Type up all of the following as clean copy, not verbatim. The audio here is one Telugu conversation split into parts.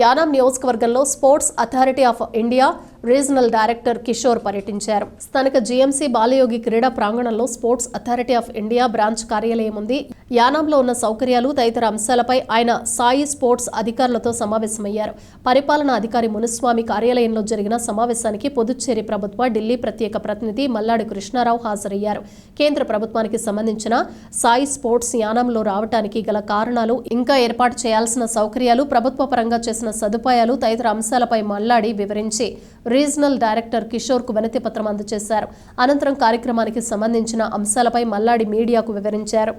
యానాం నియోజకవర్గంలో sports authority of India regional director Kishore పర్యటించారు. స్థానిక జీఎంసీ బాలయోగి క్రీడా ప్రాంగణంలో sports authority of India branch కార్యాలయం ఉంది. యానాంలో ఉన్న సౌకర్యాలు తదితర అంశాలపై ఆయన సాయి స్పోర్ట్స్ అధికారులతో సమావేశమయ్యారు. పరిపాలనా అధికారి మునుస్వామి కార్యాలయంలో జరిగిన సమావేశానికి పుదుచ్చేరి ప్రభుత్వ ఢిల్లీ ప్రత్యేక ప్రతినిధి మల్లాడి కృష్ణారావు హాజరయ్యారు. కేంద్ర ప్రభుత్వానికి సంబంధించిన సాయి స్పోర్ట్స్ యానాంలో రావడానికి గల కారణాలు, ఇంకా ఏర్పాటు చేయాల్సిన సౌకర్యాలు, ప్రభుత్వ పరంగా చేసిన సదుపాయాలు తదితర అంశాలపై మల్లాడి వివరించి రీజనల్ డైరెక్టర్ కిషోర్ కు వినతి పత్రం అందజేశారు. అనంతరం కార్యక్రమానికి సంబంధించిన అంశాలపై మల్లాడి మీడియాకు వివరించారు.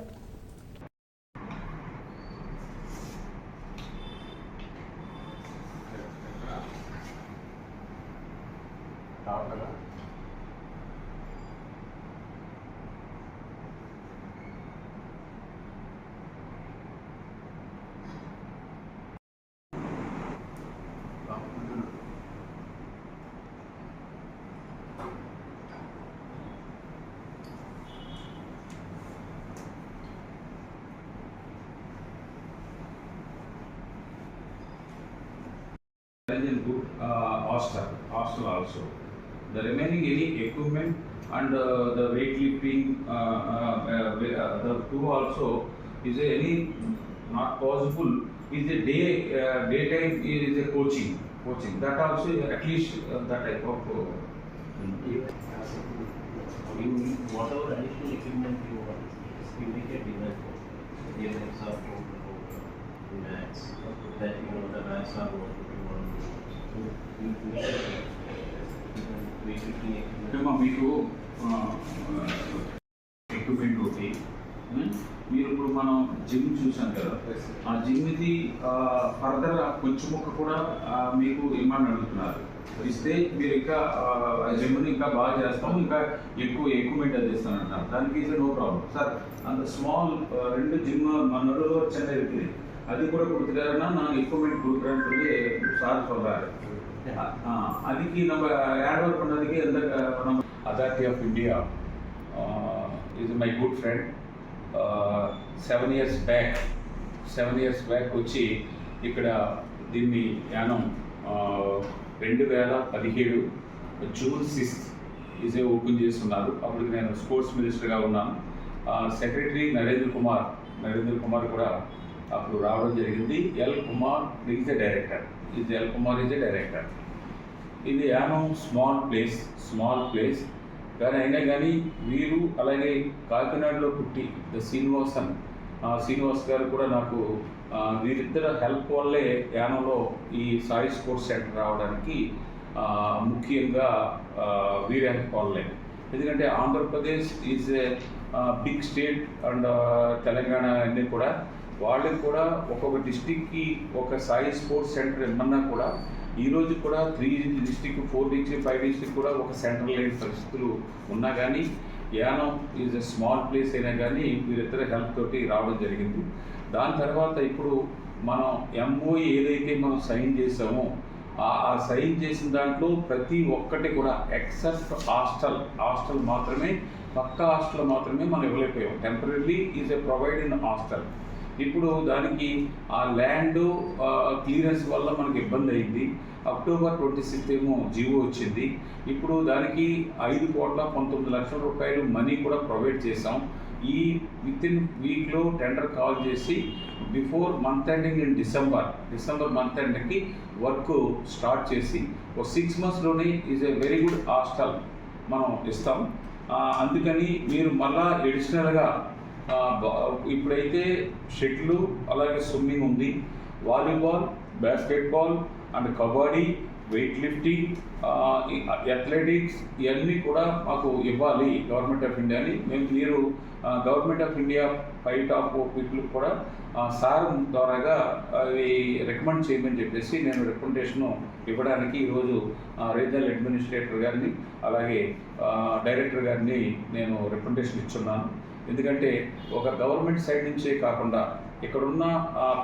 In good hostel also. The remaining any equipment and the weightlifting, the two also is any not possible. Is a daytime is a coaching. That also at least that type of. Whatever additional equipment you want, you make a demand for. Give an example of mats that the mats are what. మీకు ఎక్విప్మెంట్ ఒకటి, మీరు ఇప్పుడు మనం జిమ్ చూసాం కదా, ఆ జిమ్ది ఫర్దర్ కొంచెం ముక్క కూడా మీకు ఇమ్మని అడుగుతున్నారు. ఇస్తే మీరు ఇంకా జిమ్ని ఇంకా బాగా చేస్తాము, ఇంకా ఎక్కువ ఎక్విప్మెంట్ అందిస్తానంటున్నారు. దానికి ఈజ్ నో ప్రాబ్లం సార్. అంత స్మాల్ 2 జిమ్ నడులో చెన్నై இருக்குது, அது கூட கொடுத்துட்டாருன்னா நான் எக்யூப்மெண்ட் கொடுக்குறேன்னு சொல்லி சார் சொல்கிறாரு. அதுக்கு நம்ம ஆட் ஒர்க் பண்ணதுக்கு எந்த நம்ம authority of India is my good friend. 7 years back వచ్చి ఇక్కడ దీన్ని యానం 2017 June 6 ఇదే ఓపెన్ చేస్తున్నారు. అప్పుడు నేను స్పోర్ట్స్ మినిస్టర్గా ఉన్నాను. సెక్రటరీ నరేంద్ర కుమార్ కూడా అప్పుడు రావడం జరిగింది. L Kumar is a director. ఇది యానం స్మాల్ ప్లేస్ కానీ అయినా కానీ వీరు అలాగే కాకినాడలో పుట్టి శ్రీనివాస్ గారు కూడా నాకు వీరిద్దరు హెల్ప్ వల్లే యానంలో ఈ సాయి స్పోర్ట్స్ సెంటర్ రావడానికి ముఖ్యంగా వీరి హెల్ప్ వల్లే. ఎందుకంటే Andhra Pradesh is a big state and Telangana అన్నీ కూడా వాళ్ళకి కూడా ఒక్కొక్క డిస్టిక్కి ఒక సాయి స్పోర్ట్స్ సెంటర్ ఏమన్నా కూడా ఈరోజు కూడా 3 డిస్టిక్, 4 డిస్టిక్, 5 డిస్టిక్ కూడా ఒక సెంటర్ లేని పరిస్థితులు ఉన్నా కానీ Yanam is a small place అయినా కానీ వీరిద్దరు హెల్ప్ తోటి రావడం జరిగింది. దాని తర్వాత ఇప్పుడు మనం MOE ఏదైతే మనం సైన్ చేసామో ఆ సైన్ చేసిన దాంట్లో ప్రతి ఒక్కటి కూడా ఎక్సెప్ట్ హాస్టల్ మాత్రమే, పక్కా హాస్టల్ మాత్రమే మనం ఇవ్వలేకపోయాం. Temporary is a provide in hostel. ఇప్పుడు దానికి ఆ ల్యాండ్ క్లియరెన్స్ వల్ల మనకి ఇబ్బంది అయింది. October 26 ఏమో జీవో వచ్చింది. ఇప్పుడు దానికి 5,19,00,000 రూపాయలు మనీ కూడా ప్రొవైడ్ చేసాం. ఈ వితిన్ వీక్లో టెండర్ కాల్ చేసి before month ending in December month ఎండ్కి వర్క్ స్టార్ట్ చేసి ఒక 6 monthsలోనే is a very good hostel మనం ఇస్తాం. అందుకని మీరు మళ్ళా ఎడిషనల్గా ఇప్పుడైతే షటిల్, అలాగే స్విమ్మింగ్ ఉంది, volleyball, basketball and kabaddi, weight lifting, athletics ఇవన్నీ కూడా మాకు ఇవ్వాలి గవర్నమెంట్ ఆఫ్ ఇండియాని. మీరు government of India 5 top people కూడా సార్ ద్వారాగా అవి రికమెండ్ చేయమని చెప్పేసి నేను రికమెండేషన్ ఇవ్వడానికి ఈరోజు రీజనల్ అడ్మినిస్ట్రేటర్ గారిని అలాగే డైరెక్టర్ గారిని నేను రికమెండేషన్ ఇచ్చున్నాను. ఎందుకంటే ఒక గవర్నమెంట్ సైడ్ నుంచే కాకుండా ఇక్కడున్న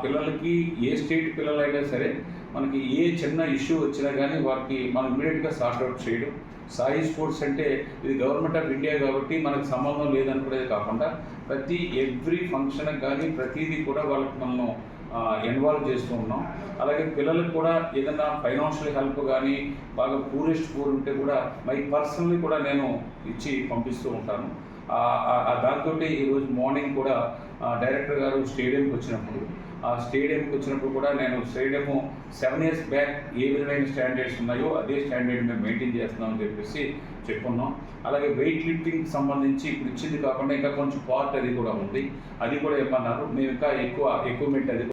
పిల్లలకి ఏ స్టేట్ పిల్లలైనా సరే మనకి ఏ చిన్న ఇష్యూ వచ్చినా కానీ వారికి మనం ఇమీడియట్గా సార్ట్అవుట్ చేయడం. సాయి స్పోర్ట్స్ అంటే ఇది గవర్నమెంట్ ఆఫ్ ఇండియా కాబట్టి మనకు సంబంధం లేదనుకునేది కాకుండా ప్రతి ఎవ్రీ ఫంక్షన్కి కానీ ప్రతిదీ కూడా వాళ్ళకి మనం ఇన్వాల్వ్ చేస్తూ ఉన్నాం. అలాగే పిల్లలకు కూడా ఏదైనా ఫైనాన్షియల్ హెల్ప్ కానీ బాగా పూరెస్ట్ పూర్ ఉంటే కూడా పర్సనల్లీ కూడా నేను ఇచ్చి పంపిస్తూ ఉంటాను. దాంతో ఈరోజు మార్నింగ్ కూడా డైరెక్టర్ గారు స్టేడియంకి వచ్చినప్పుడు కూడా నేను స్టేడియము 7 years బ్యాక్ ఏ విధమైన స్టాండర్డ్స్ ఉన్నాయో అదే స్టాండర్డ్ మేము మెయింటైన్ చేస్తున్నామని చెప్పేసి చెప్పుకున్నాం. అలాగే వెయిట్ లిఫ్టింగ్ సంబంధించి ఇప్పుడు ఇచ్చింది కాకుండా ఇంకా కొంచెం పార్ట్ అది కూడా ఉంది, అది కూడా ఏమన్నారు మేము ఇంకా ఎక్కువ ఎక్విప్మెంట్ అది